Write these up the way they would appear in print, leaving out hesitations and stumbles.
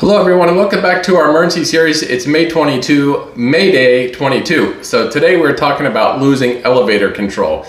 Hello everyone and welcome back to our emergency series. It's May 22, Mayday 22. So today we're talking about losing elevator control.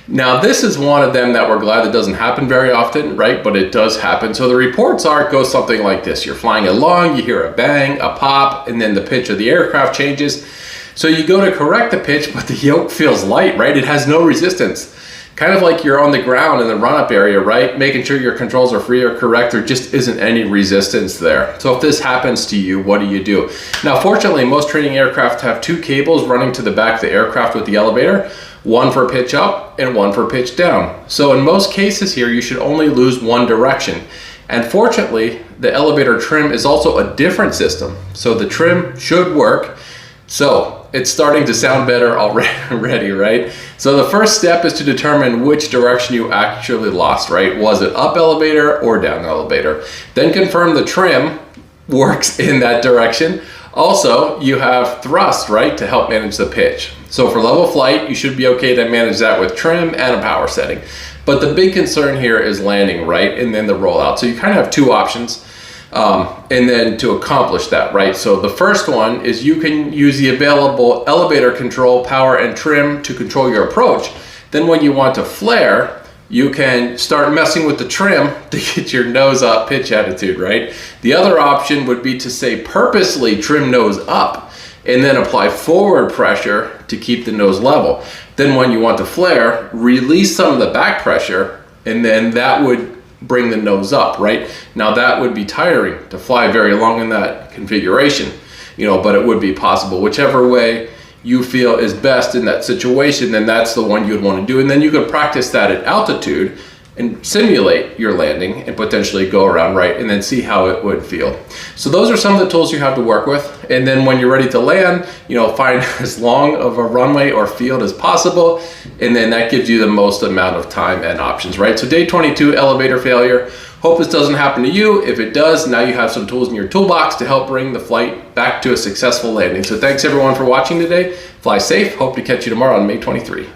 Now this is one of them that we're glad that doesn't happen very often, right? But it does happen. So the reports are, it goes something like this. You're flying along, you hear a bang, a pop, and then the pitch of the aircraft changes. So you go to correct the pitch, but the yoke feels light, right? It has no resistance. Kind of like you're on the ground in the run-up area, right? Making sure your controls are free or correct. There just isn't any resistance there. So if this happens to you, what do you do? Now, fortunately, most training aircraft have two cables running to the back of the aircraft with the elevator, one for pitch up and one for pitch down. So in most cases here, you should only lose one direction. And fortunately, the elevator trim is also a different system. So the trim should work. So it's starting to sound better already, right? So the first step is to determine which direction you actually lost, right? Was it up elevator or down elevator? Then confirm the trim works in that direction. Also, you have thrust, right, to help manage the pitch. So for level flight, you should be okay to manage that with trim and a power setting. But the big concern here is landing, right? And then the rollout. So you kind of have two options. And then to accomplish that, right? So the first one is you can use the available elevator control, power, and trim to control your approach. Then when you want to flare, you can start messing with the trim to get your nose up pitch attitude, right? The other option would be to say purposely trim nose up and then apply forward pressure to keep the nose level. Then when you want to flare, release some of the back pressure, and then that would bring the nose up, right? Now that would be tiring to fly very long in that configuration, but it would be possible. Whichever way you feel is best in that situation, then that's the one you'd want to do. And then you could practice that at altitude and simulate your landing and potentially go around, right? And then see how it would feel. So those are some of the tools you have to work with. And then when you're ready to land, find as long of a runway or field as possible. And then that gives you the most amount of time and options, right? So day 22, elevator failure. Hope this doesn't happen to you. If it does, now you have some tools in your toolbox to help bring the flight back to a successful landing. So thanks everyone for watching today. Fly safe. Hope to catch you tomorrow on May 23.